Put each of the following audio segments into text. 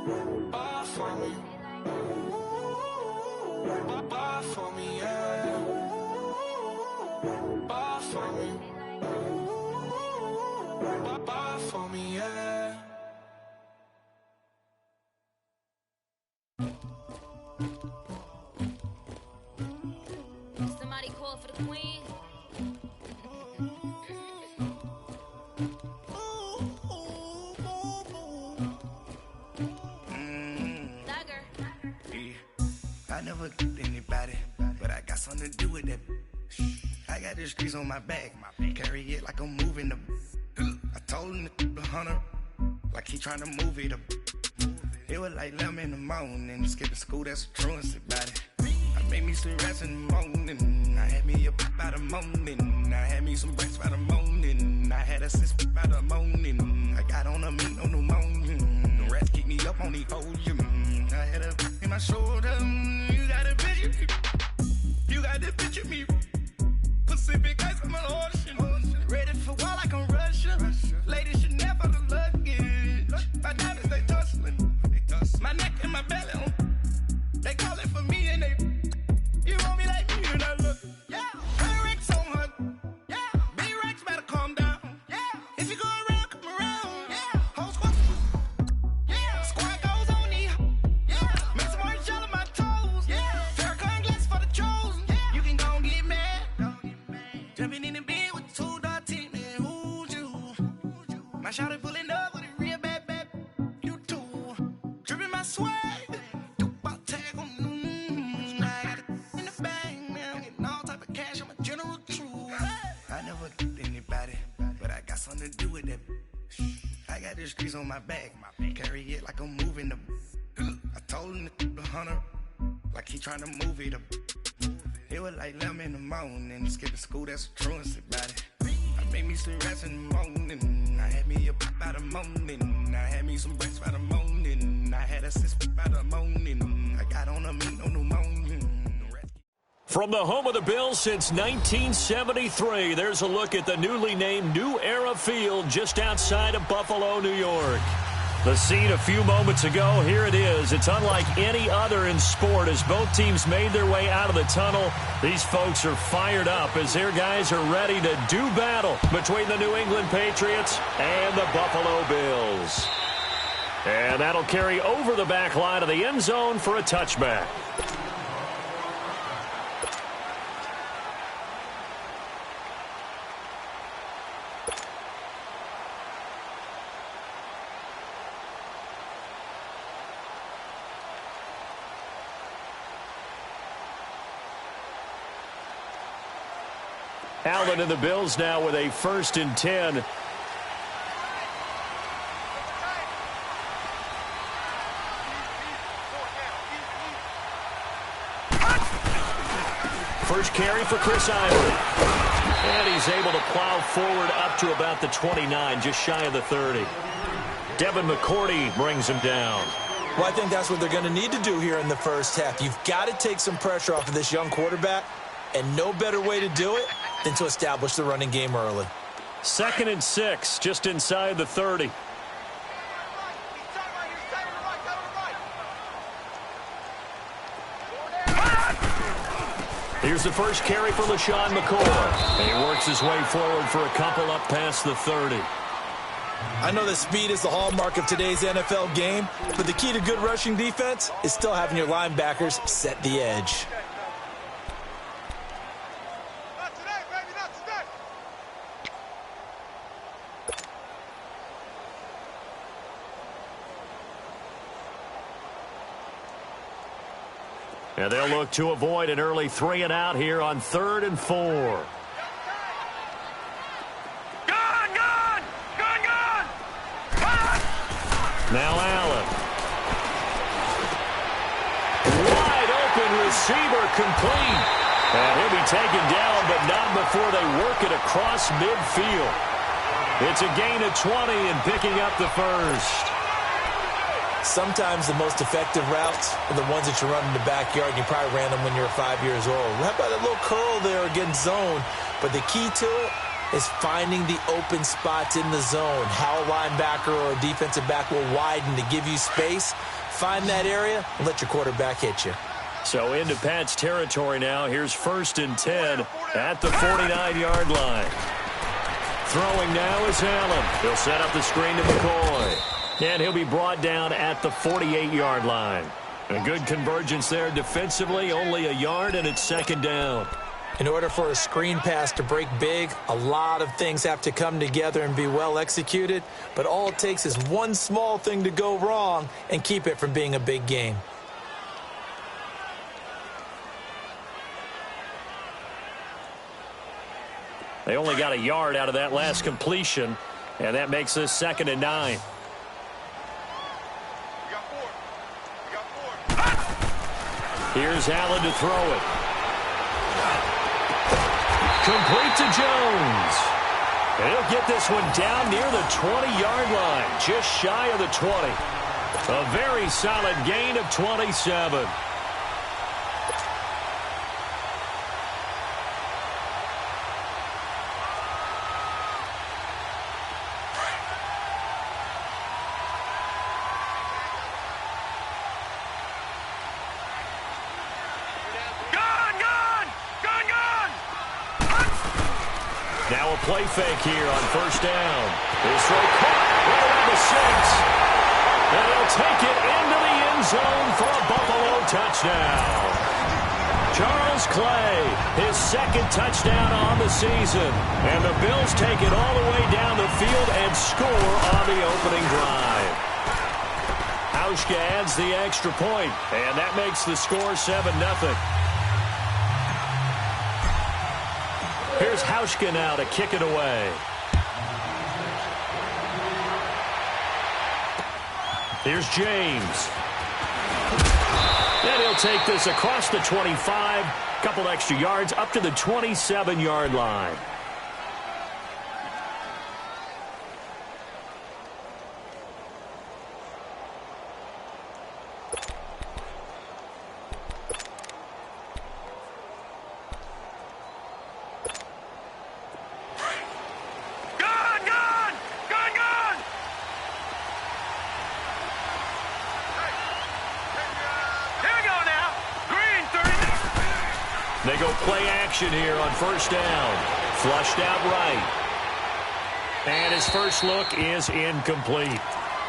Bar for me. Bar for me, yeah. Bar for me. Bar for me, yeah. Somebody call for the queen. I never did anybody, but I got something to do with that. I got the streets on my back, carry it like I'm moving the. I told him the hunter, like he trying to move it up. It was like 11 in the morning, skipping school, that's a truancy about it. I made me some rest in the morning, I had me a by the morning, I had me some breaks by the morning, I had a sis by the morning, I got on a meat on the morning, the rats keep me up on the ocean, I had a in my shoulder, you got a picture, you got the picture me, Pacific ice on my ocean, ready for war like I'm Russian, ladies should never the luggage, my diamonds they tussling, my neck and my belly on, they call it for me and they, you want me like me and I look, yeah, Rex on her, yeah, B-Rex better calm down, yeah, if you go around, come around, yeah, whole squad, yeah, squad goes on me, yeah, make some orange gel on my toes, yeah, Farrakhan glass for the chosen, yeah, you can go and get mad, jumping in the bed with 2 dark teeth, man, who's you, my shawty pulling up with a real bad, you too, dripping my swag, something to do with that. I got the streets on my back, carry it like I'm moving the. I told him the hunter, like he trying to move it up. It was like 11 in the morning, skipping school, that's a truancy about it. I made me some rest in the morning, I had me a by the morning, I had me some breaks by the morning, I had a sis by the morning, I got on a meat on the morning. From the home of the Bills since 1973, there's a look at the newly named New Era Field just outside of Buffalo, New York. The scene a few moments ago, here it is. It's unlike any other in sport as both teams made their way out of the tunnel. These folks are fired up as their guys are ready to do battle between the New England Patriots and the Buffalo Bills. And that'll carry over the back line of the end zone for a touchback. Allen and the Bills now with a 1st and 10. First carry for Chris Ivory. And he's able to plow forward up to about the 29, just shy of the 30. Devin McCourty brings him down. Well, I think that's what they're going to need to do here in the first half. You've got to take some pressure off of this young quarterback, and no better way to do it than to establish the running game early. 2nd and 6, just inside the 30. Here's the first carry for LaShawn McCoy. And he works his way forward for a couple up past the 30. I know that speed is the hallmark of today's NFL game, but the key to good rushing defense is still having your linebackers set the edge. And they'll look to avoid an early 3 and out here on 3rd and 4. Now Allen. Wide open receiver complete. And he'll be taken down, but not before they work it across midfield. It's a gain of 20 and picking up the first. Sometimes the most effective routes are the ones that you run in the backyard. You probably ran them when you were 5 years old. How about a little curl there against zone? But the key to it is finding the open spots in the zone. How a linebacker or a defensive back will widen to give you space. Find that area and let your quarterback hit you. So into Pat's territory now. Here's 1st and 10 at the 49-yard line. Throwing now is Allen. He'll set up the screen to McCoy. And he'll be brought down at the 48-yard line. A good convergence there defensively, only a yard, and it's 2nd down. In order for a screen pass to break big, a lot of things have to come together and be well executed, but all it takes is one small thing to go wrong and keep it from being a big game. They only got a yard out of that last completion, and that makes this 2nd and 9. Here's Allen to throw it. Complete to Jones. And he'll get this one down near the 20-yard line, just shy of the 20. A very solid gain of 27. Now a play fake here on 1st down. His throw caught right around the 6. And he'll take it into the end zone for a Buffalo touchdown. Charles Clay, his 2nd touchdown on the season. And the Bills take it all the way down the field and score on the opening drive. Hauschka adds the extra point, and that makes the score 7-0. Here's Hauschka now to kick it away. Here's James. And he'll take this across the 25. Couple extra yards up to the 27-yard line. They go play action here on 1st down. Flushed out right. And his first look is incomplete.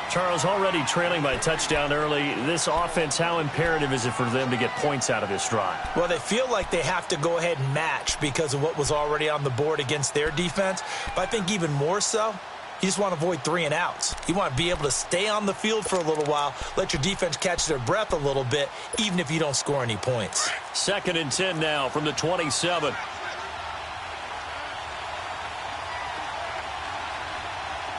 Charles, already trailing by a touchdown early. This offense, how imperative is it for them to get points out of this drive? Well, they feel like they have to go ahead and match because of what was already on the board against their defense. But I think even more so, you just want to avoid 3 and outs. You want to be able to stay on the field for a little while, let your defense catch their breath a little bit, even if you don't score any points. 2nd and 10 now from the 27.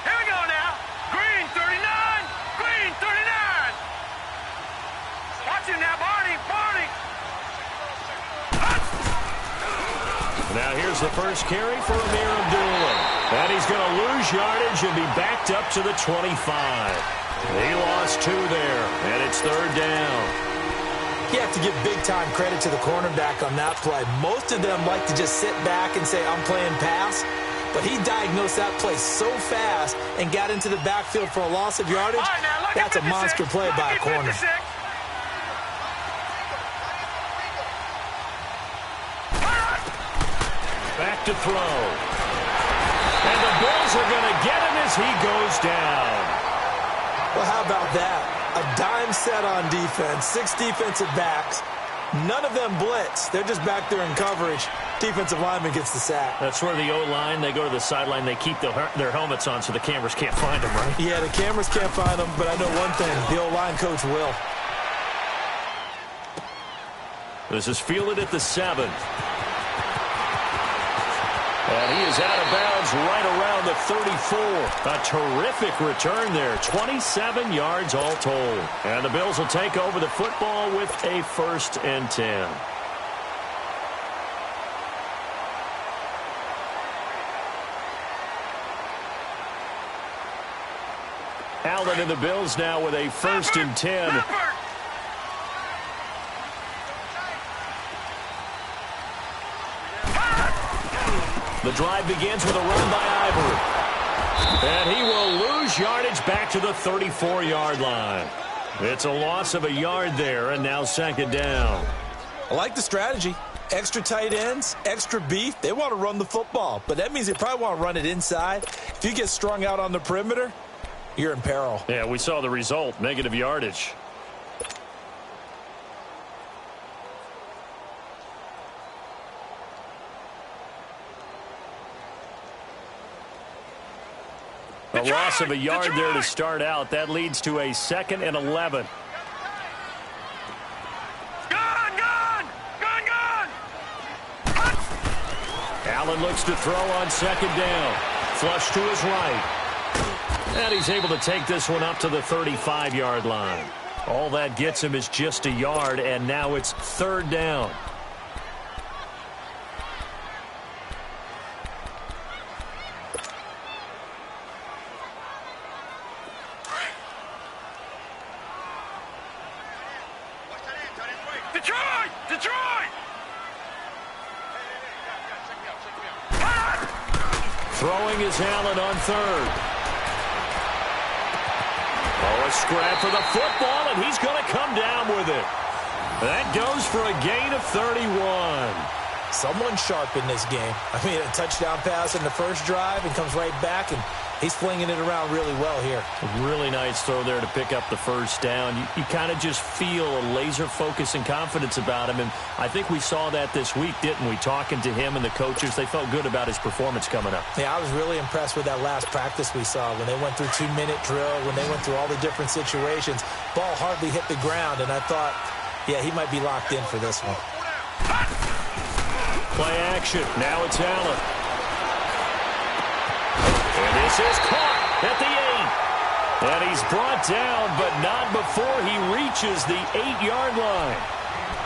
Here we go now. Green 39. Green 39. Watch it now, Barney. Barney. Now here's the first carry for Amir Abdullah. And he's going to lose yardage and be backed up to the 25. He lost 2 there, and it's 3rd down. You have to give big-time credit to the cornerback on that play. Most of them like to just sit back and say, I'm playing pass. But he diagnosed that play so fast and got into the backfield for a loss of yardage. Right, now, That's a monster play by a corner. Back to throw. And the Bills are going to get him as he goes down. Well, how about that? A dime set on defense, 6 defensive backs. None of them blitz. They're just back there in coverage. Defensive lineman gets the sack. That's where the O-line, they go to the sideline, they keep their helmets on so the cameras can't find them, right? Yeah, the cameras can't find them, but I know one thing, the O-line coach will. This is fielded at the 7. And he is out of bounds right around the 34. A terrific return there. 27 yards all told. And the Bills will take over the football with a 1st and 10. Allen and the Bills now with a 1st and 10. The drive begins with a run by Ivory. And he will lose yardage back to the 34-yard line. It's a loss of a yard there, and now second down. I like the strategy. Extra tight ends, extra beef. They want to run the football, but that means they probably want to run it inside. If you get strung out on the perimeter, you're in peril. Yeah, we saw the result, negative yardage. A loss of a yard there to start out. That leads to a 2nd and 11. Allen looks to throw on second down. Flush to his right. And he's able to take this one up to the 35-yard line. All that gets him is just a yard, and now it's third down. Throwing is Allen on third. Oh, a scrap for the football, and he's going to come down with it. That goes for a gain of 31. Someone sharp in this game. I mean, a touchdown pass in the first drive and comes right back, and he's flinging it around really well here. A really nice throw there to pick up the first down. You kind of just feel a laser focus and confidence about him, and I think we saw that this week, didn't we? Talking to him and the coaches, they felt good about his performance coming up. Yeah, I was really impressed with that last practice we saw when they went through 2-minute drill, when they went through all the different situations. Ball hardly hit the ground, and I thought, yeah, he might be locked in for this one. Play action. Now it's Allen. And this is caught at the 8. And he's brought down, but not before he reaches the 8-yard line.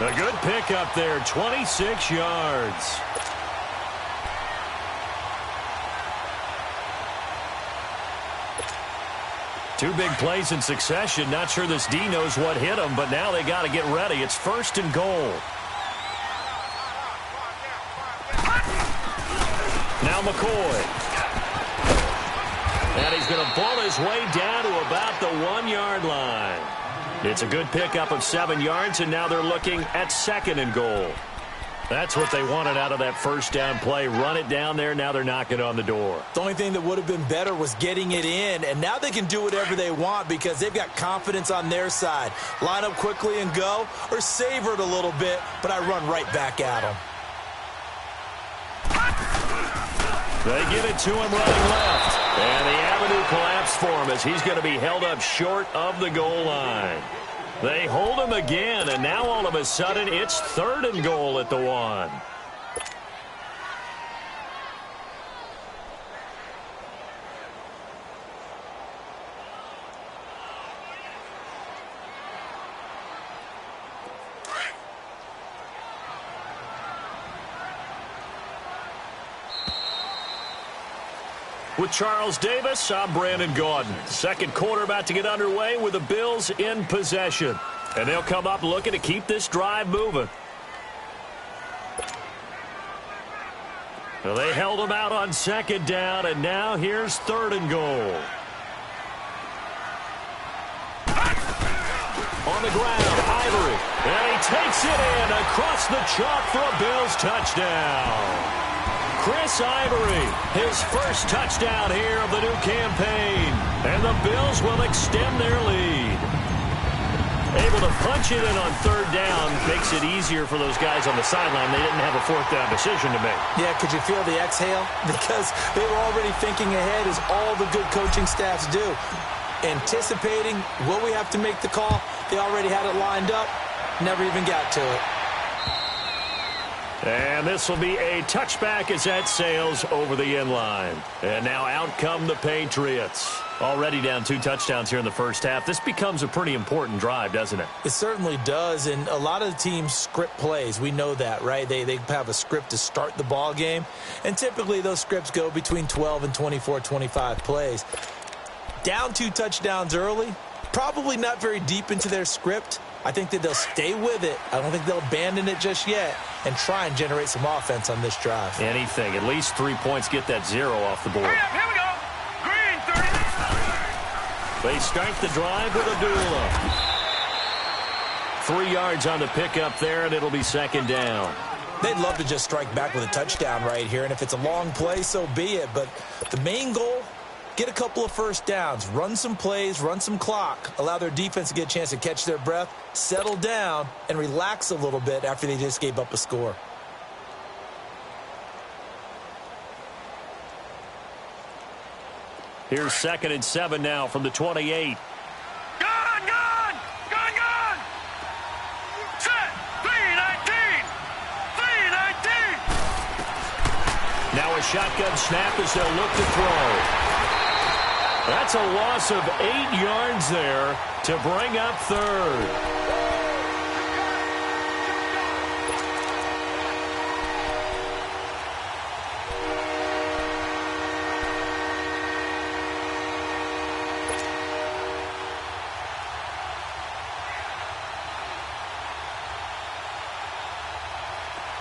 A good pickup there, 26 yards. Two big plays in succession. Not sure this D knows what hit him, but now they got to get ready. It's 1st and goal. Now McCoy. And he's going to pull his way down to about the 1-yard line. It's a good pickup of 7 yards, and now they're looking at 2nd and goal. That's what they wanted out of that first down play. Run it down there. Now they're knocking on the door. The only thing that would have been better was getting it in, and now they can do whatever they want because they've got confidence on their side. Line up quickly and go, or savor it a little bit, but I run right back at them. They get it to him running left. And the avenue collapsed for him as he's going to be held up short of the goal line. They hold him again, and now all of a sudden it's 3rd and goal at the 1. With Charles Davis, I'm Brandon Gaudin. Second quarter about to get underway with the Bills in possession. And they'll come up looking to keep this drive moving. Well, they held them out on 2nd down, and now here's 3rd and goal. On the ground, Ivory. And he takes it in across the chalk for a Bills touchdown. Chris Ivory, his first touchdown here of the new campaign. And the Bills will extend their lead. Able to punch it in on 3rd down makes it easier for those guys on the sideline. They didn't have a 4th down decision to make. Yeah, could you feel the exhale? Because they were already thinking ahead, as all the good coaching staffs do. Anticipating, will we have to make the call? They already had it lined up, never even got to it. And this will be a touchback as that sails over the end line. And now out come the Patriots. Already down 2 touchdowns here in the first half. This becomes a pretty important drive, doesn't it? It certainly does, and a lot of the teams script plays. We know that, right? They have a script to start the ball game, and typically those scripts go between 12 and 24, 25 plays. Down 2 touchdowns early, probably not very deep into their script. I think that they'll stay with it. I don't think they'll abandon it just yet and try and generate some offense on this drive. Anything. At least 3 points, get that 0 off the board. Hurry up, here we go. Green, 30. They start the drive with Abdullah. 3 yards on the pickup there, and it'll be second down. They'd love to just strike back with a touchdown right here, and if it's a long play, so be it. But the main goal, get a couple of first downs, run some plays, run some clock, allow their defense to get a chance to catch their breath, settle down, and relax a little bit after they just gave up a score. Here's 2nd and 7 now from the 28. Gone! Set! 3-19! Now a shotgun snap as they'll look to throw. That's a loss of 8 yards there to bring up third.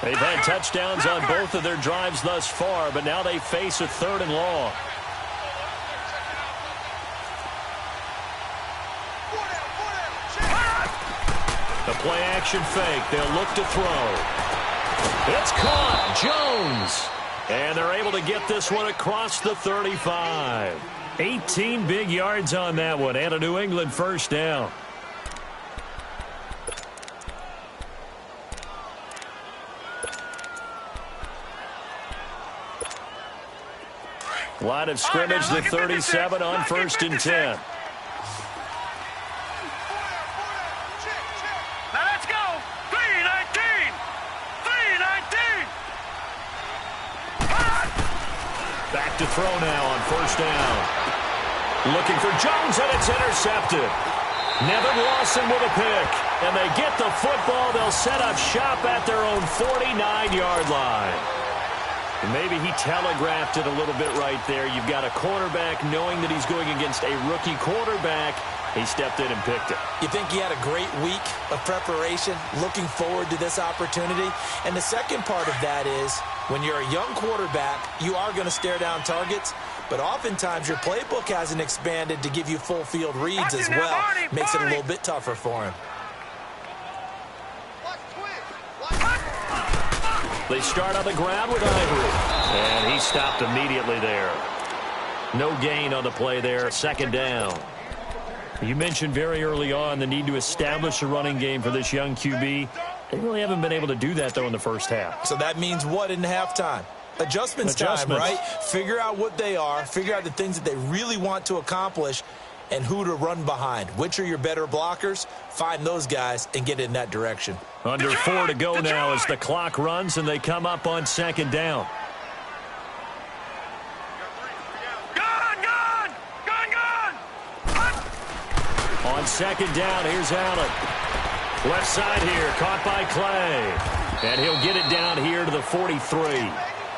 They've had touchdowns on both of their drives thus far, but now they face a 3rd and long. The play-action fake. They'll look to throw. It's caught. Jones. And they're able to get this one across the 35. 18 big yards on that one, and a New England first down. Line of scrimmage, the 37 on 1st and 10. Now let's go. 3-19. Back to throw now on 1st down. Looking for Jones, and it's intercepted. Nevin Lawson with a pick. And they get the football. They'll set up shop at their own 49-yard line. And maybe he telegraphed it a little bit right there. You've got a quarterback knowing that he's going against a rookie quarterback. He stepped in and picked it. You think he had a great week of preparation, looking forward to this opportunity? And the second part of that is, when you're a young quarterback, you are going to stare down targets, but oftentimes your playbook hasn't expanded to give you full field reads as well. Makes it a little bit tougher for him. They start on the ground with Ivory. And he stopped immediately there. No gain on the play there. 2nd down. You mentioned very early on the need to establish a running game for this young QB. They really haven't been able to do that, though, in the first half. So that means what in halftime? Adjustments time, right? Figure out what they are. Figure out the things that they really want to accomplish and who to run behind. Which are your better blockers? Find those guys and get in that direction. Under 4 to go now as the clock runs and they come up on 2nd down. On 2nd down, here's Allen. Left side here, caught by Clay. And he'll get it down here to the 43.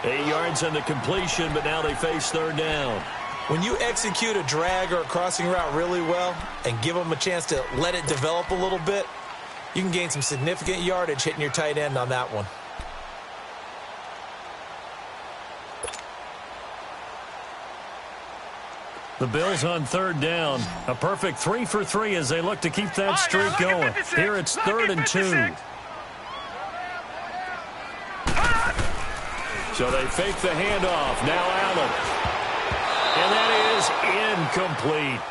8 yards on the completion, but now they face 3rd down. When you execute a drag or a crossing route really well and give them a chance to let it develop a little bit, you can gain some significant yardage hitting your tight end on that one. The Bills on 3rd down. A perfect 3 for 3 as they look to keep that streak going. Here it's 3rd and 2. So they fake the handoff. Now Allen. And that is incomplete.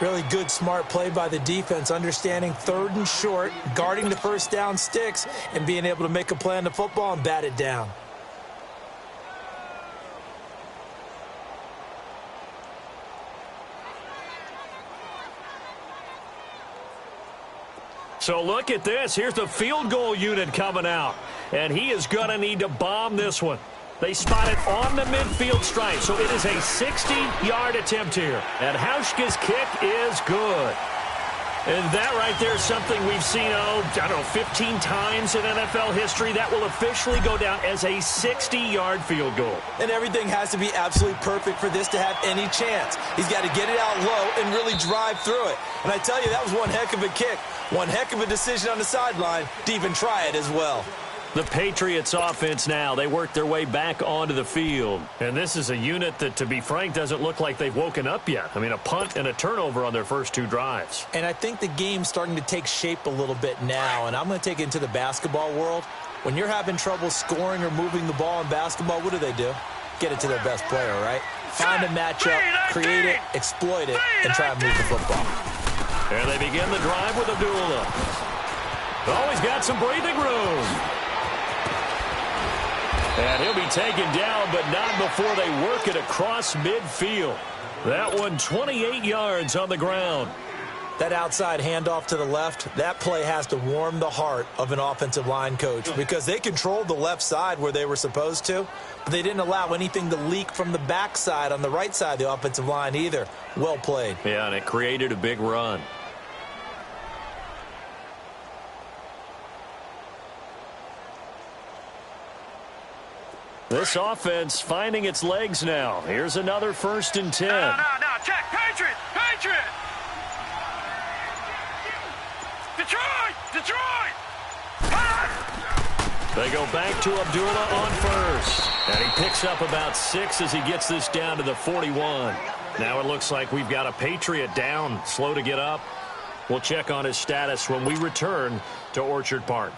Really good, smart play by the defense, understanding 3rd and short, guarding the first down sticks, and being able to make a play on the football and bat it down. So look at this. Here's the field goal unit coming out. And he is going to need to bomb this one. They spot it on the midfield stripe. So it is a 60-yard attempt here. And Hauschka's kick is good. And that right there is something we've seen, 15 times in NFL history. That will officially go down as a 60-yard field goal. And everything has to be absolutely perfect for this to have any chance. He's got to get it out low and really drive through it. And I tell you, that was one heck of a kick. One heck of a decision on the sideline to even try it as well. The Patriots offense now, they work their way back onto the field. And this is a unit that, to be frank, doesn't look like they've woken up yet. I mean, a punt and a turnover on their first 2 drives. And I think the game's starting to take shape a little bit now, and I'm going to take it into the basketball world. When you're having trouble scoring or moving the ball in basketball, what do? Get it to their best player, right? Find a matchup, create it, exploit it, and try and move the football. There they begin the drive with Abdullah. Oh, he's got some breathing room. And he'll be taken down, but not before they work it across midfield. That one 28 yards on the ground. That outside handoff to the left, that play has to warm the heart of an offensive line coach because they controlled the left side where they were supposed to, but they didn't allow anything to leak from the backside on the right side of the offensive line either. Well played. Yeah, and it created a big run. This offense finding its legs now. Here's another 1st and 10. No, check. Patriot! Detroit! They go back to Abdullah on 1st. And he picks up about 6 as he gets this down to the 41. Now it looks like we've got a Patriot down, slow to get up. We'll check on his status when we return to Orchard Park.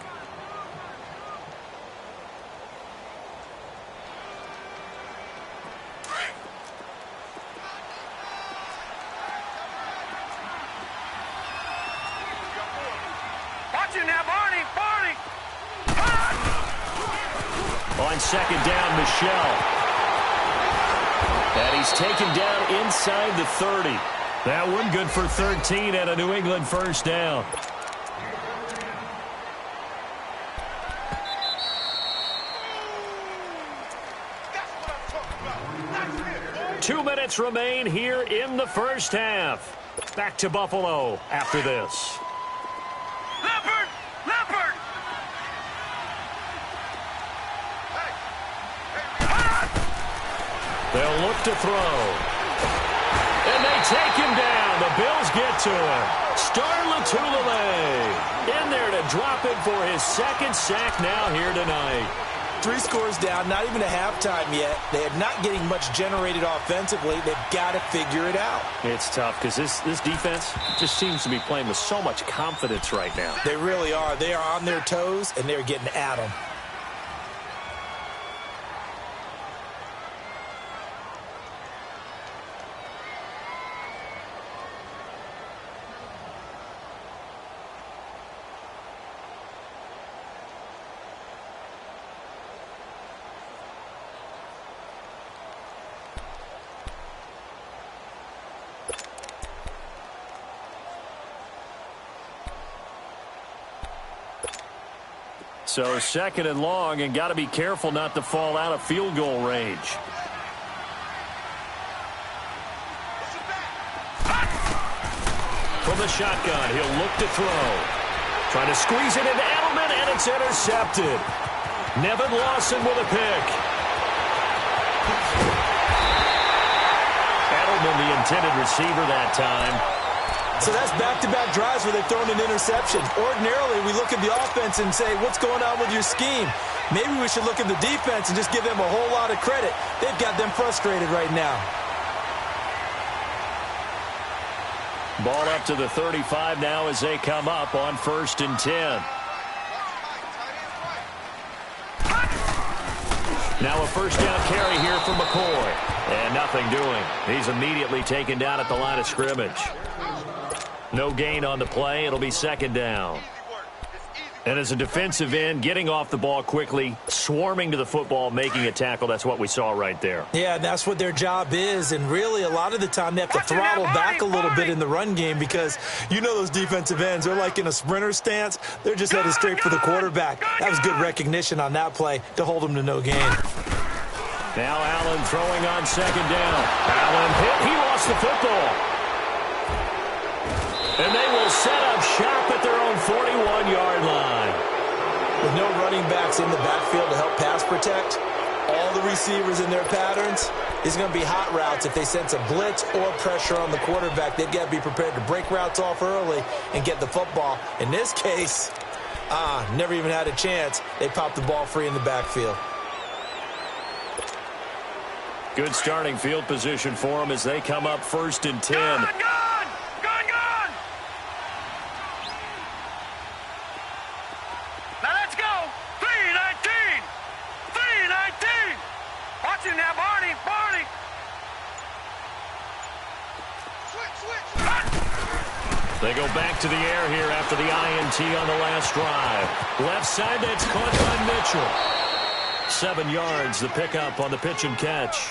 On 2nd down, Michelle. And he's taken down inside the 30. That one good for 13 and a New England 1st down. Two minutes remain here in the 1st half. Back to Buffalo after this. Leopard! They'll look to throw. And they take him down. The Bills get to him. Star Lotulelei in there to drop it for his 2nd sack now here tonight. 3 scores down, not even a halftime yet. They are not getting much generated offensively. They've got to figure it out. It's tough because this defense just seems to be playing with so much confidence right now. They really are. They are on their toes, and they're getting at them. So 2nd and long, and got to be careful not to fall out of field goal range. From the shotgun, he'll look to throw. Trying to squeeze it into Edelman, and it's intercepted. Nevin Lawson with a pick. Edelman, the intended receiver that time. So that's back-to-back drives where they've thrown an interception. Ordinarily, we look at the offense and say, what's going on with your scheme? Maybe we should look at the defense and just give them a whole lot of credit. They've got them frustrated right now. Ball up to the 35 now as they come up on 1st and 10. Now a 1st down carry here from McCoy. And nothing doing. He's immediately taken down at the line of scrimmage. No gain on the play. It'll be 2nd down. And as a defensive end, getting off the ball quickly, swarming to the football, making a tackle, that's what we saw right there. Yeah, that's what their job is. And really, a lot of the time, they have to throttle back a little bit in the run game because you know those defensive ends, they're like in a sprinter stance. They're just headed straight for the quarterback. That was good recognition on that play to hold them to no gain. Now Allen throwing on 2nd down. Allen hit. He lost the football. And they will set up shop at their own 41-yard line. With no running backs in the backfield to help pass protect, all the receivers in their patterns. These are going to be hot routes. If they sense a blitz or pressure on the quarterback, they've got to be prepared to break routes off early and get the football. In this case, never even had a chance. They popped the ball free in the backfield. Good starting field position for them as they come up 1st and 10. Gone! Now let's go! 3-19! 3-19! Watch him now, Barney! They go back to the air here after the INT on the last drive. Left side, that's caught by Mitchell. 7 yards, the pickup on the pitch and catch.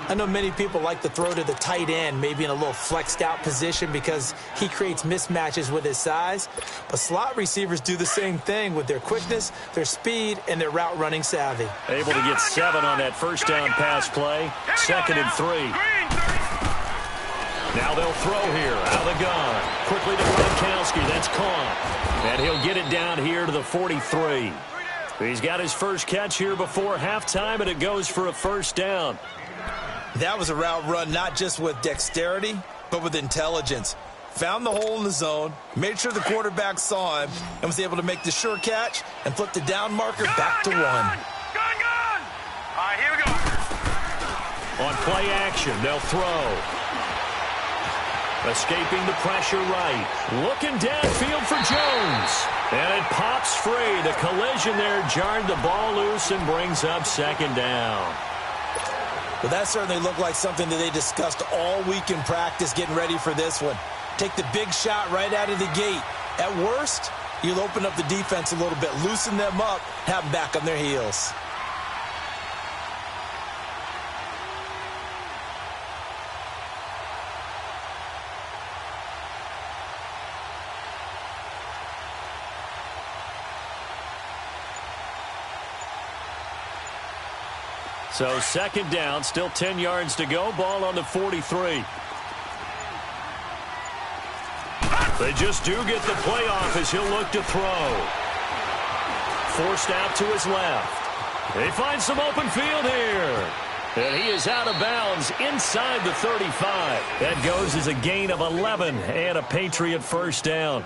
I know many people like to throw to the tight end, maybe in a little flexed out position because he creates mismatches with his size. But slot receivers do the same thing with their quickness, their speed, and their route running savvy. Able to get 7 on that first down pass play. 2nd and 3. Now they'll throw here out of the gun. Quickly to Gronkowski. That's caught. And he'll get it down here to the 43. He's got his first catch here before halftime, and it goes for a first down. That was a route run not just with dexterity, but with intelligence. Found the hole in the zone, made sure the quarterback saw him, and was able to make the sure catch and flip the down marker back to 1. Gone! All right, here we go. On play action, they'll throw. Escaping the pressure right. Looking downfield for Jones. And it pops free. The collision there jarred the ball loose and brings up 2nd down. Well, that certainly looked like something that they discussed all week in practice getting ready for this one. Take the big shot right out of the gate. At worst, you'll open up the defense a little bit, loosen them up, have them back on their heels. So 2nd down, still 10 yards to go. Ball on the 43. They just do get the play off as he'll look to throw. Forced out to his left. They find some open field here. And he is out of bounds inside the 35. That goes as a gain of 11 and a Patriot first down.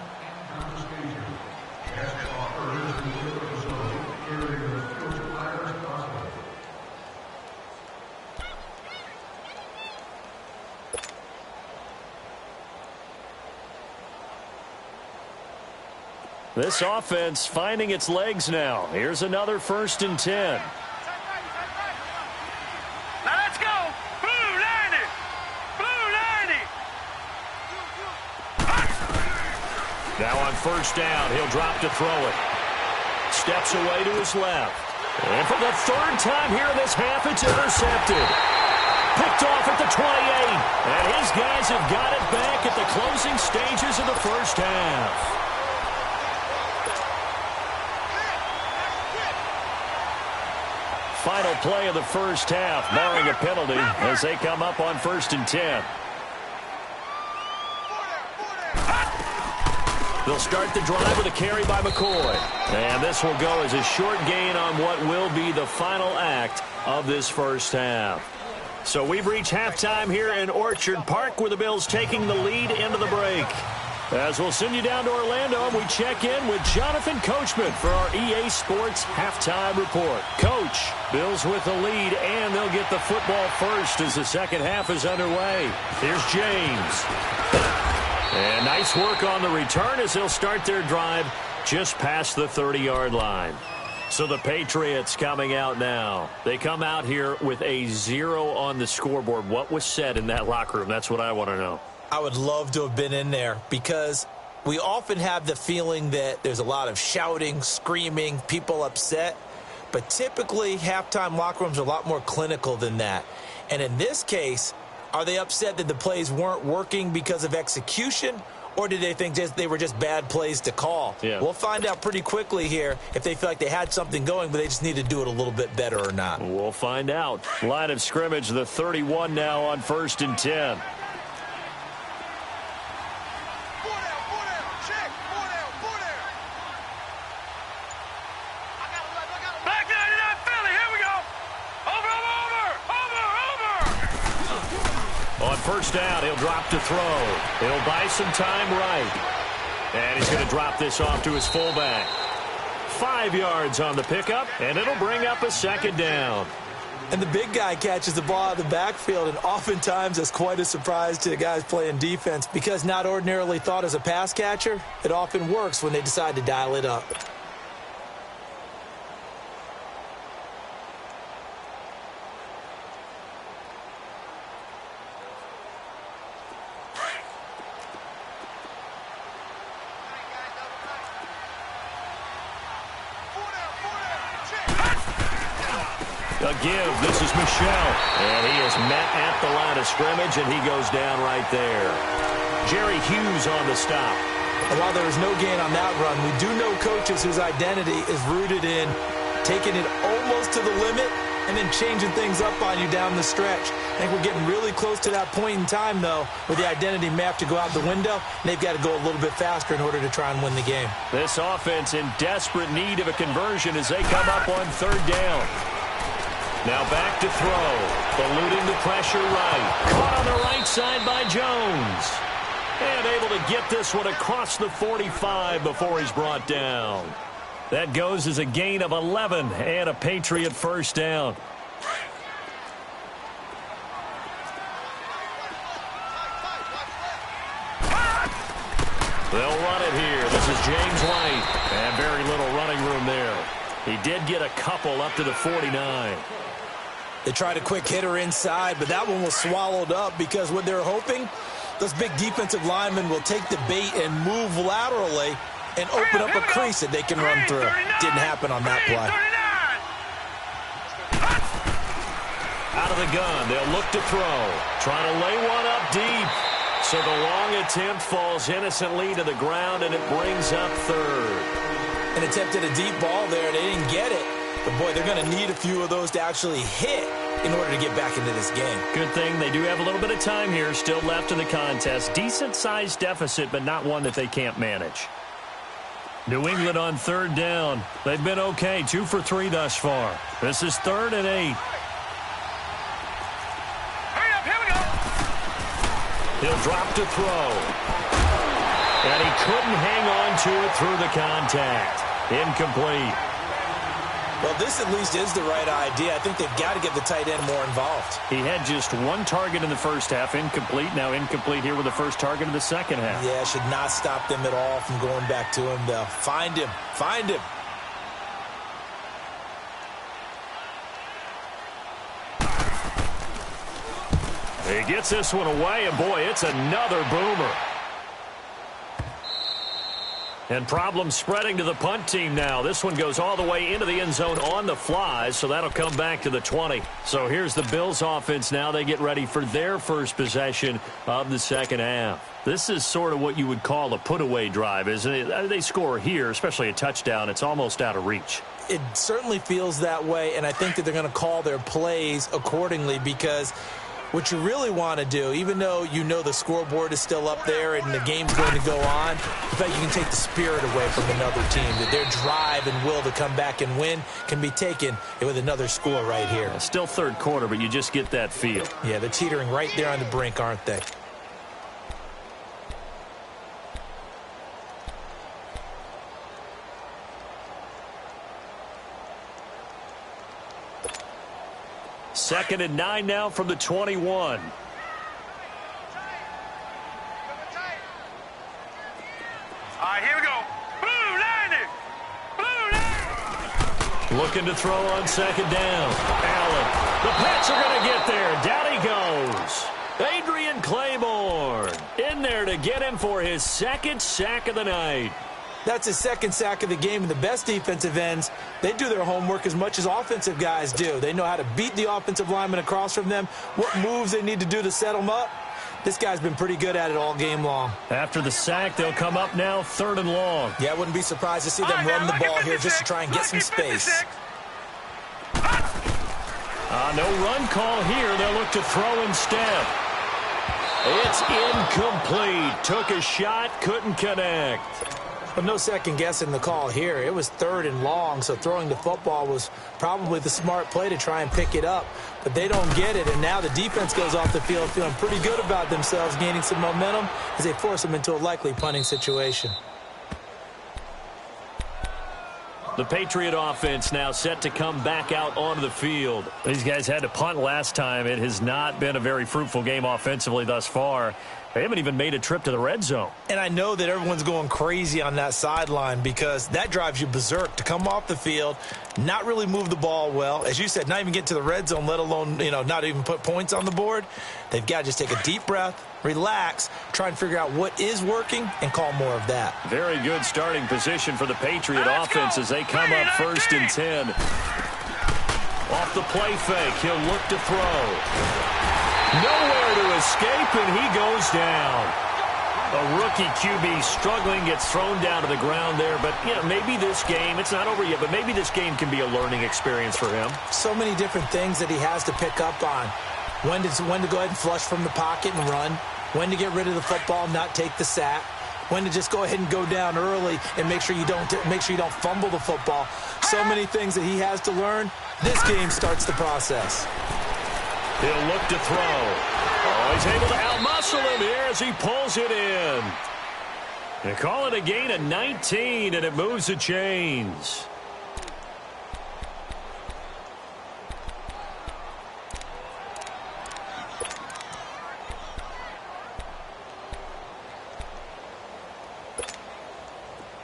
This offense finding its legs now. Here's another 1st and 10. Now let's go. Blue 90. Blue 90. Now on 1st down, he'll drop to throw it. Steps away to his left. And for the 3rd time here in this half, it's intercepted. Picked off at the 28. And his guys have got it back at the closing stages of the first half. Final play of the first half, barring a penalty as they come up on 1st and 10. They'll start the drive with a carry by McCoy. And this will go as a short gain on what will be the final act of this first half. So we've reached halftime here in Orchard Park with the Bills taking the lead into the break. As we'll send you down to Orlando, and we check in with Jonathan Coachman for our EA Sports Halftime Report. Coach, Bills with the lead, and they'll get the football first as the second half is underway. Here's James. And nice work on the return as they'll start their drive just past the 30-yard line. So the Patriots coming out now. They come out here with a 0 on the scoreboard. What was said in that locker room? That's what I want to know. I would love to have been in there because we often have the feeling that there's a lot of shouting, screaming, people upset. But typically, halftime locker rooms are a lot more clinical than that. And in this case, are they upset that the plays weren't working because of execution? Or did they think they were just bad plays to call? Yeah. We'll find out pretty quickly here if they feel like they had something going, but they just need to do it a little bit better or not. We'll find out. Line of scrimmage, the 31 now on 1st and 10. Black 99 Philly, here we go. first down. He'll drop to throw. He'll buy some time right. And he's going to drop this off to his fullback. 5 yards on the pickup, and it'll bring up a second down. And the big guy catches the ball out of the backfield, and oftentimes that's quite a surprise to the guys playing defense because not ordinarily thought as a pass catcher, it often works when they decide to dial it up. A give. This is Michel. And he is met at the line of scrimmage, and he goes down right there. Jerry Hughes on the stop. And while there was no gain on that run, we do know coaches whose identity is rooted in taking it almost to the limit and then changing things up on you down the stretch. I think we're getting really close to that point in time, though, where the identity may have to go out the window, and they've got to go a little bit faster in order to try and win the game. This offense in desperate need of a conversion as they come up on third down. Now back to throw. Eluding the pressure right. Caught on the right side by Jones. And able to get this one across the 45 before he's brought down. That goes as a gain of 11 and a Patriot first down. They'll run it here. This is James White. And very little running room there. He did get a couple up to the 49. They tried a quick hitter inside, but that one was swallowed up because what they're hoping, those big defensive linemen will take the bait and move laterally and open up a crease that they can run through. Didn't happen on that play. Out of the gun, they'll look to throw. Trying to lay one up deep. So the long attempt falls innocently to the ground, and it brings up third. An attempt at a deep ball there. They didn't get it. But, boy, they're going to need a few of those to actually hit in order to get back into this game. Good thing they do have a little bit of time here still left in the contest. Decent-sized deficit, but not one that they can't manage. New England on third down. They've been okay, 2 for 3 thus far. This is 3rd and 8. Hurry up, here we go. He'll drop to throw. And he couldn't hang on to it through the contact. Incomplete. Well, this at least is the right idea. I think they've got to get the tight end more involved. He had just 1 target in the first half, incomplete. Now incomplete here with the first target in the second half. Yeah, should not stop them at all from going back to him, though. Find him. Find him. He gets this one away, and boy, it's another boomer. And problems spreading to the punt team now. This one goes all the way into the end zone on the fly, so that'll come back to the 20. So here's the Bills offense now. They get ready for their first possession of the second half. This is sort of what you would call a put-away drive, isn't it? They score here, especially a touchdown. It's almost out of reach. It certainly feels that way, and I think that they're going to call their plays accordingly because what you really want to do, even though you know the scoreboard is still up there and the game's going to go on, in fact, you can take the spirit away from another team. That their drive and will to come back and win can be taken with another score right here. Still third quarter, but you just get that feel. Yeah, they're teetering right there on the brink, aren't they? Second and 9 now from the 21. All right, here we go. Blue 90. Blue 90. Looking to throw on second down. Allen. The Pats are going to get there. Down he goes. Adrian Claiborne in there to get him for his second sack of the night. That's his second sack of the game, and the best defensive ends, they do their homework as much as offensive guys do. They know how to beat the offensive lineman across from them, what moves they need to do to set them up. This guy's been pretty good at it all game long. After the sack, they'll come up now 3rd and long. Yeah, I wouldn't be surprised to see them run the ball here just to try and get some space. No run call here. They'll look to throw instead. It's incomplete. Took a shot, couldn't connect. But no second guessing the call here. It was 3rd and long, so throwing the football was probably the smart play to try and pick it up. But they don't get it, and now the defense goes off the field feeling pretty good about themselves, gaining some momentum as they force them into a likely punting situation. The Patriot offense now set to come back out onto the field. These guys had to punt last time. It has not been a very fruitful game offensively thus far. They haven't even made a trip to the red zone. And I know that everyone's going crazy on that sideline because that drives you berserk to come off the field, not really move the ball well. As you said, not even get to the red zone, let alone, not even put points on the board. They've got to just take a deep breath, relax, try and figure out what is working, and call more of that. Very good starting position for the Patriot offense as they come up 1st and 10. Off the play fake, he'll look to throw. Nowhere to escape, and he goes down. A rookie QB struggling, gets thrown down to the ground there. But, maybe this game, it's not over yet, but maybe this game can be a learning experience for him. So many different things that he has to pick up on. When to go ahead and flush from the pocket and run. When to get rid of the football and not take the sack. When to just go ahead and go down early and make sure you don't fumble the football. So many things that he has to learn. This game starts the process. He'll look to throw. Oh, he's able to outmuscle him here as he pulls it in. They call it a gain of 19, and it moves the chains.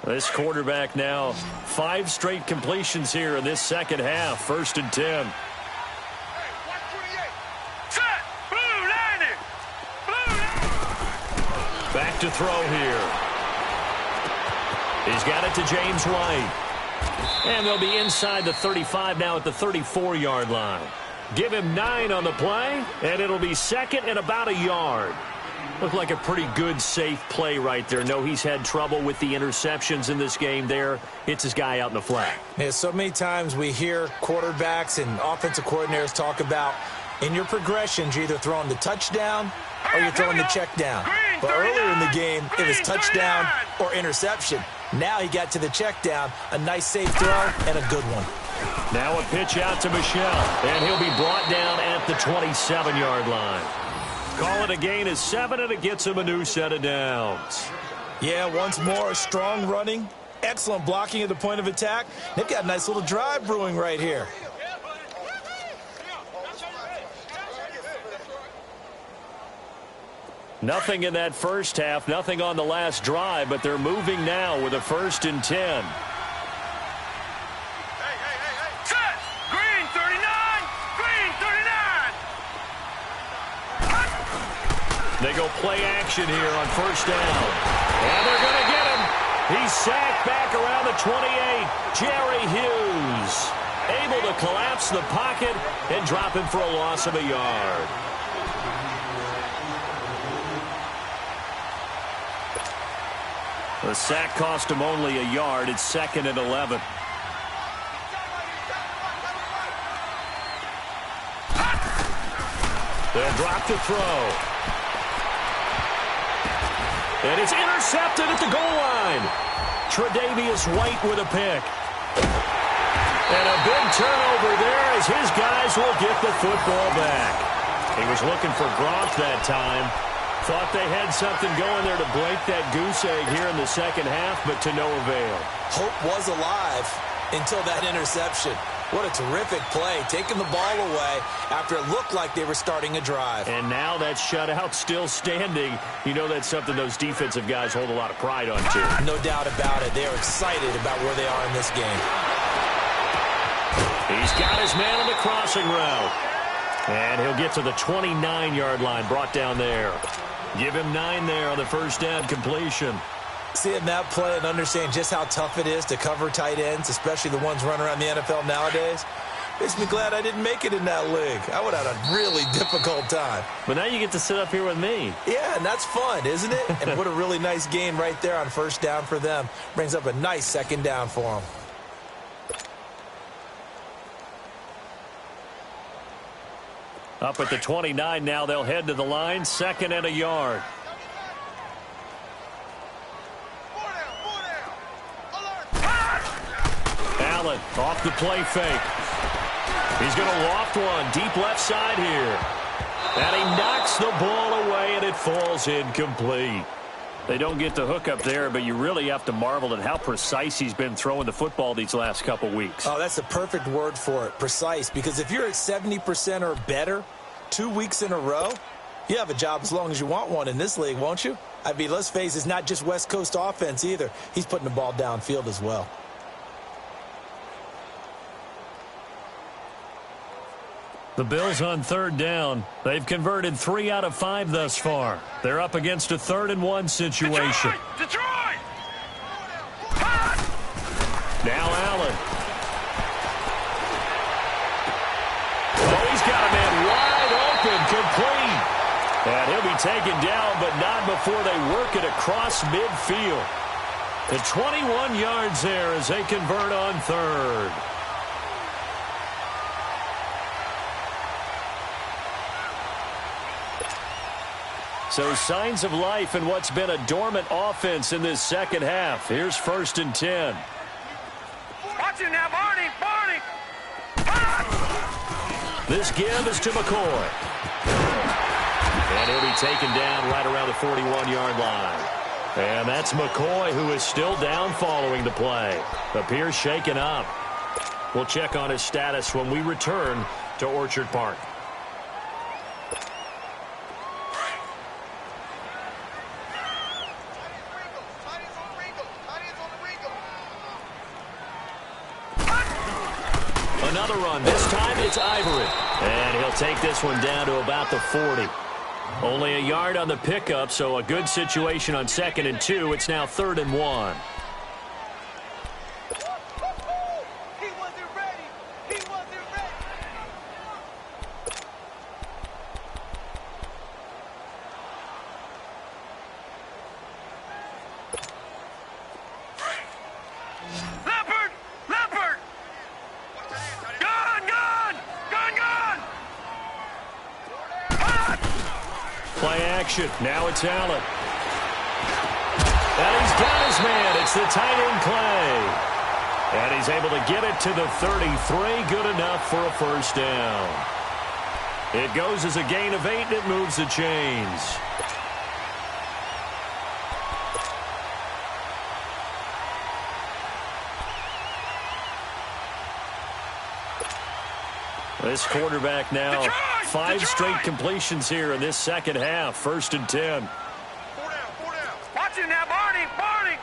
This quarterback now 5 straight completions here in this second half. 1st and 10. Back to throw here. He's got it to James White. And they'll be inside the 35 now at the 34-yard line. Give him 9 on the play, and it'll be 2nd and about a yard. Looked like a pretty good, safe play right there. No, he's had trouble with the interceptions in this game there. Hits his guy out in the flat. Yeah, so many times we hear quarterbacks and offensive coordinators talk about in your progressions, you're either throwing the touchdown or you're throwing the check down. But earlier in the game, it was touchdown or interception. Now he got to the check down, a nice safe throw, and a good one. Now a pitch out to Michel, and he'll be brought down at the 27-yard line. Call it a gain of 7, and it gets him a new set of downs. Yeah, once more, strong running, excellent blocking at the point of attack. They've got a nice little drive brewing right here. Nothing in that first half, nothing on the last drive, but they're moving now with a 1st and 10. Set! Green 39! Green 39! They go play action here on 1st down. And they're going to get him. He's sacked back around the 28. Jerry Hughes able to collapse the pocket and drop him for a loss of a yard. The sack cost him only a yard. It's 2nd and 11. They'll drop to throw. And it's intercepted at the goal line. Tre'Davious White with a pick. And a big turnover there as his guys will get the football back. He was looking for Gronk that time. Thought they had something going there to break that goose egg here in the second half, but to no avail. Hope was alive until that interception. What a terrific play, taking the ball away after it looked like they were starting a drive. And now that shutout still standing. You know that's something those defensive guys hold a lot of pride on, too. No doubt about it. They are excited about where they are in this game. He's got his man on the crossing route. And he'll get to the 29-yard line, brought down there. Give him 9 there on the 1st down completion. Seeing that play and understand just how tough it is to cover tight ends, especially the ones running around the NFL nowadays, makes me glad I didn't make it in that league. I would have had a really difficult time. But now you get to sit up here with me. Yeah, and that's fun, isn't it? And what a really nice game right there on 1st down for them. Brings up a nice 2nd down for them. Up at the 29 now, they'll head to the line, 2nd and a yard. Allen off the play fake. He's going to loft one deep left side here. And he knocks the ball away, and it falls incomplete. They don't get the hook up there, but you really have to marvel at how precise he's been throwing the football these last couple weeks. Oh, that's the perfect word for it, precise. Because if you're at 70% or better 2 weeks in a row, you have a job as long as you want one in this league, won't you? I mean, let's face it, it's not just West Coast offense either. He's putting the ball downfield as well. The Bills on third down. They've converted 3 out of 5 thus far. They're up against a 3rd and 1 situation. Detroit! Now Allen. Oh, he's got a man wide open, complete. And he'll be taken down, but not before they work it across midfield. The 21 yards there as they convert on 3rd. So signs of life in what's been a dormant offense in this second half. Here's 1st and 10. Watch it now, Barney! Barney! This give is to McCoy. And he'll be taken down right around the 41-yard line. And that's McCoy, who is still down following the play. Appears shaken up. We'll check on his status when we return to Orchard Park. Another run. This time it's Ivory. And he'll take this one down to about the 40. Only a yard on the pickup, so a good situation on 2nd and 2. It's now 3rd and 1. He wasn't ready! He wasn't ready! Leopard! Leopard! Gun! Gun! Gun! Gun! Play action. Now it's Allen. And he's got his man. It's the tight end Clay. And he's able to get it to the 33. Good enough for a 1st down. It goes as a gain of 8, and it moves the chains. This quarterback now 5 straight completions here in this second half. 1st and 10. Watch it now, Barney! Barney!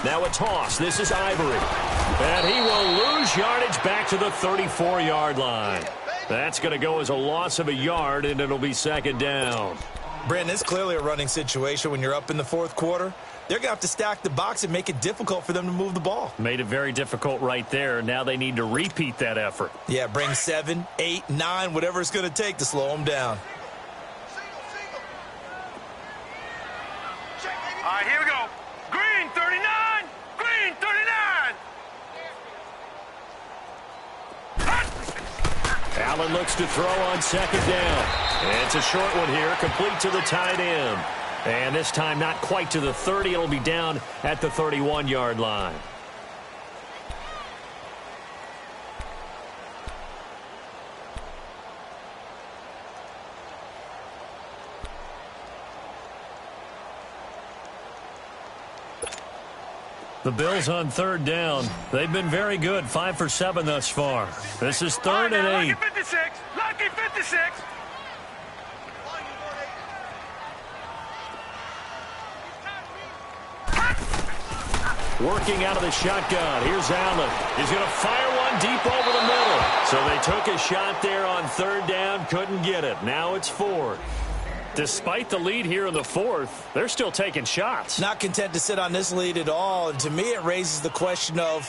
Now a toss. This is Ivory. And he will lose yardage back to the 34-yard line. That's going to go as a loss of a yard, and it'll be 2nd down. Brandon, it's clearly a running situation when you're up in the 4th quarter. They're going to have to stack the box and make it difficult for them to move the ball. Made it very difficult right there. Now they need to repeat that effort. Yeah, bring 7, 8, 9, whatever it's going to take to slow them down. All right, here we go. Green 39! Green 39! Allen looks to throw on 2nd down. It's a short one here, complete to the tight end. And this time not quite to the 30. It'll be down at the 31-yard line. The Bills on 3rd down. They've been very good, 5 for 7 thus far. This is 3rd and 8. Lucky 56! Lucky 56! Working out of the shotgun. Here's Allen. He's going to fire one deep over the middle. So they took a shot there on 3rd down, couldn't get it. Now it's 4th. Despite the lead here in the 4th, they're still taking shots. Not content to sit on this lead at all. And to me, it raises the question of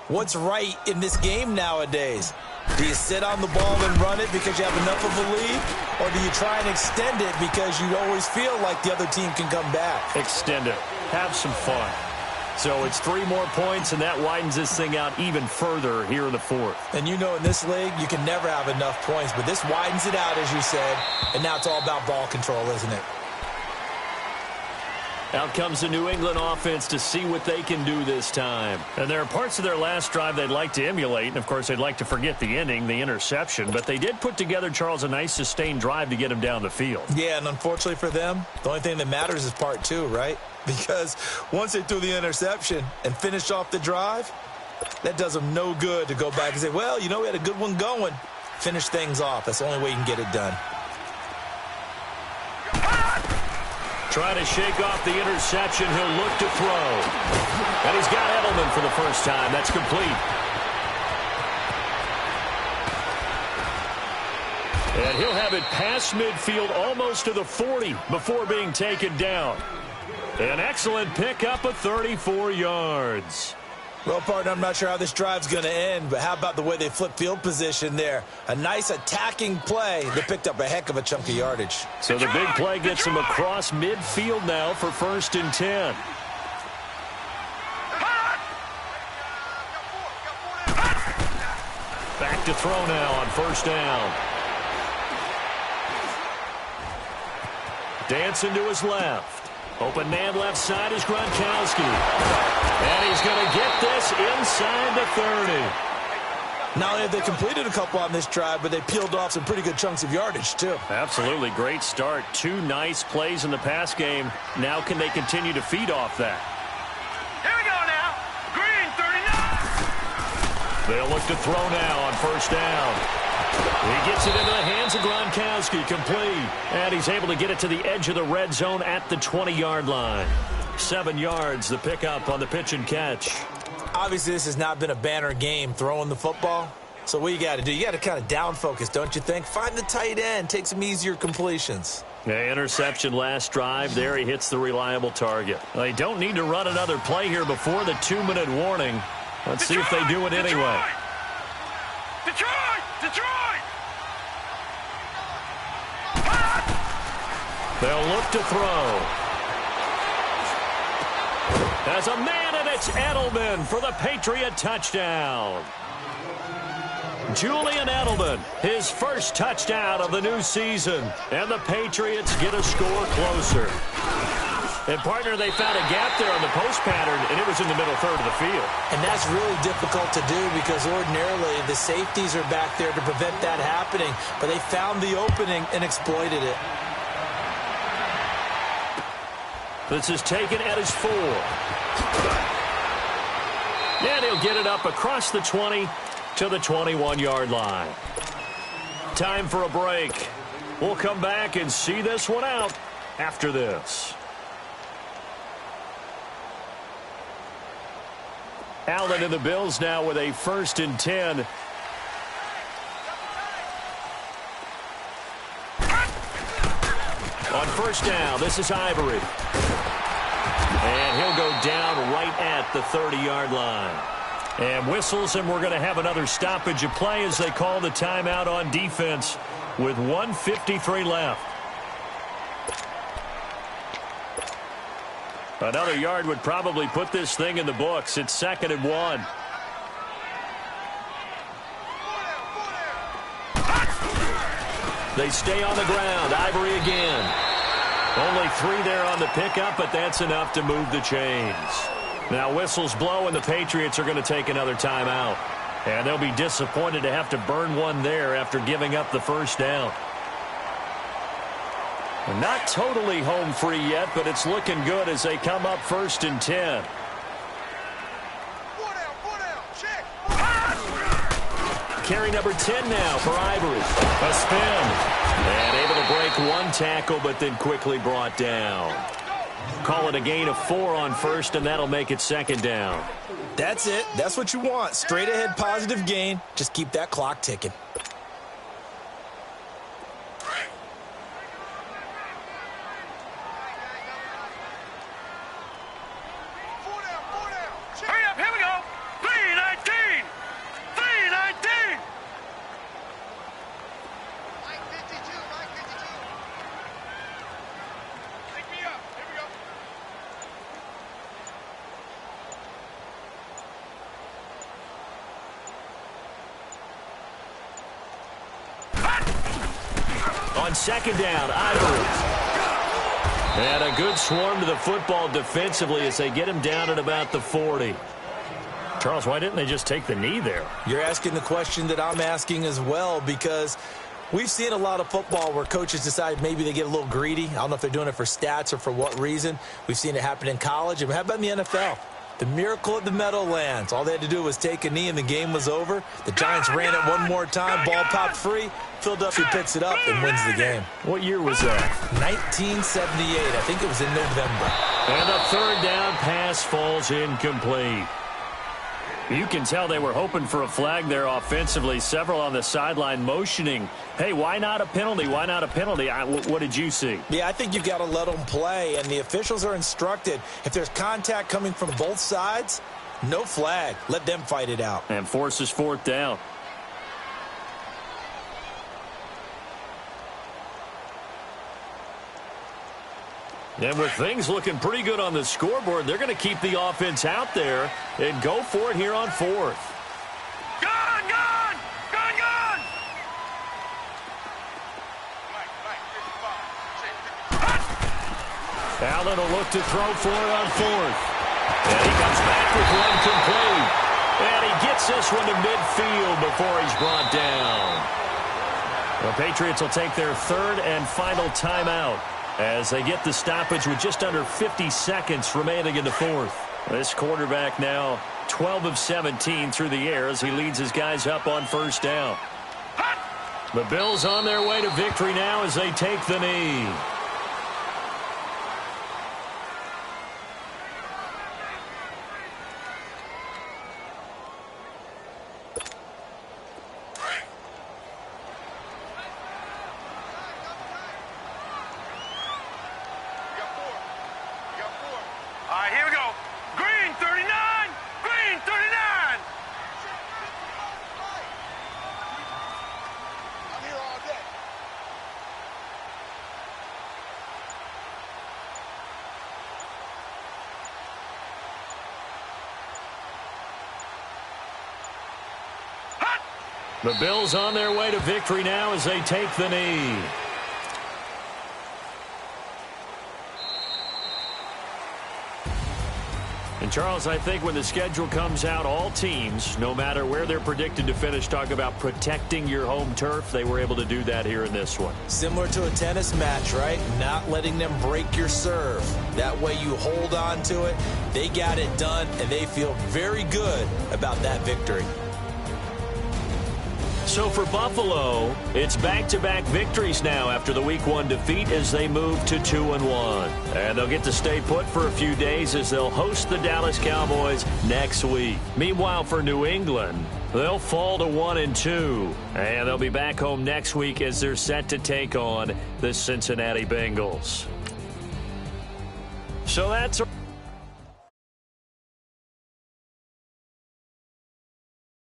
what's right in this game nowadays. Do you sit on the ball and run it because you have enough of a lead? Or do you try and extend it because you always feel like the other team can come back? Extend it. Have some fun. So it's 3 more points, and that widens this thing out even further here in the 4th. And you know in this league, you can never have enough points, but this widens it out, as you said, and now it's all about ball control, isn't it? Out comes the New England offense to see what they can do this time. And there are parts of their last drive they'd like to emulate. And, of course, they'd like to forget the ending, the interception. But they did put together, Charles, a nice sustained drive to get him down the field. Yeah, and unfortunately for them, the only thing that matters is part two, right? Because once they threw the interception and finished off the drive, that does them no good to go back and say, well, you know, we had a good one going. Finish things off. That's the only way you can get it done. Trying to shake off the interception. He'll look to throw. And he's got Edelman for the first time. That's complete. And he'll have it past midfield almost to the 40 before being taken down. An excellent pickup of 34 yards. Well, partner, I'm not sure how this drive's going to end, but how about the way they flip field position there? A nice attacking play. They picked up a heck of a chunk of yardage. So the big play gets him across midfield now for 1st and 10. Back to throw now on 1st down. Dancing to his left. Open man left side is Gronkowski. And he's going to get this inside the 30. Not only have they completed a couple on this drive, but they peeled off some pretty good chunks of yardage, too. Absolutely. Great start. 2 nice plays in the pass game. Now can they continue to feed off that? Here we go now. Green, 39. They'll look to throw now on 1st down. He gets it into the hands of Gronkowski, complete. And he's able to get it to the edge of the red zone at the 20-yard line. 7 yards, the pickup on the pitch and catch. Obviously, this has not been a banner game throwing the football. So what you got to do, you got to kind of down focus, don't you think? Find the tight end, take some easier completions. Yeah, interception last drive. There he hits the reliable target. They don't need to run another play here before the 2-minute warning. Let's see if they do it anyway. Detroit! They'll look to throw. As a man, and it's Edelman for the Patriot touchdown. Julian Edelman, his first touchdown of the new season. And the Patriots get a score closer. And, partner, they found a gap there on the post pattern, and it was in the middle third of the field. And that's really difficult to do because ordinarily the safeties are back there to prevent that happening. But they found the opening and exploited it. This is taken at his 4. And he'll get it up across the 20 to the 21-yard line. Time for a break. We'll come back and see this one out after this. Allen and the Bills now with a 1st and 10. On 1st down, this is Ivory. And he'll go down right at the 30-yard line. And whistles, and we're going to have another stoppage of play as they call the timeout on defense with 1:53 left. Another yard would probably put this thing in the books. It's 2nd and 1. They stay on the ground. Ivory again. Only 3 there on the pickup, but that's enough to move the chains. Now whistles blow, and the Patriots are going to take another timeout. And they'll be disappointed to have to burn one there after giving up the 1st down. Not totally home free yet, but it's looking good as they come up 1st and 10. Carry number 10 now for Ivory. A spin. And able to break one tackle, but then quickly brought down. Call it a gain of 4 on 1st, and that'll make it 2nd down. That's it. That's what you want. Straight ahead positive gain. Just keep that clock ticking. Hurry up, here we go. 3:19. 3:19. Take me up. Here we go. On 2nd down, Ivory. And a good swarm to the football defensively as they get him down at about the 40. Charles, why didn't they just take the knee there? You're asking the question that I'm asking as well, because we've seen a lot of football where coaches decide maybe they get a little greedy. I don't know if they're doing it for stats or for what reason. We've seen it happen in college. And how about in the NFL? The miracle at the Meadowlands. All they had to do was take a knee and the game was over. The Giants ran it one more time. Ball popped free. Philadelphia picks it up and wins the game. What year was that? 1978. I think it was in November. And the third down pass falls incomplete. You can tell they were hoping for a flag there offensively. Several on the sideline motioning, hey, why not a penalty? Why not a penalty? What did you see? Yeah, I think you've got to let them play, and the officials are instructed. If there's contact coming from both sides, no flag. Let them fight it out. And forces fourth down. And with things looking pretty good on the scoreboard, they're going to keep the offense out there and go for it here on fourth. Gone, gone, gone, gone. Allen will look to throw for it on fourth. And he comes back with one complete. And he gets this one to midfield before he's brought down. The Patriots will take their third and final timeout as they get the stoppage with just under 50 seconds remaining in the fourth. This quarterback now 12 of 17 through the air as he leads his guys up on first down. The Bills on their way to victory now as they take the knee. All right, here we go. Green 39, green 39. I'm here all day. The Bills on their way to victory now as they take the knee. And Charles, I think when the schedule comes out, all teams, no matter where they're predicted to finish, talk about protecting your home turf. They were able to do that here in this one. Similar to a tennis match, right? Not letting them break your serve. That way you hold on to it. They got it done, and they feel very good about that victory. So for Buffalo, it's back-to-back victories now after the Week 1 defeat as they move to 2-1. And they'll get to stay put for a few days as they'll host the Dallas Cowboys next week. Meanwhile, for New England, they'll fall to 1-2. And they'll be back home next week as they're set to take on the Cincinnati Bengals. So that's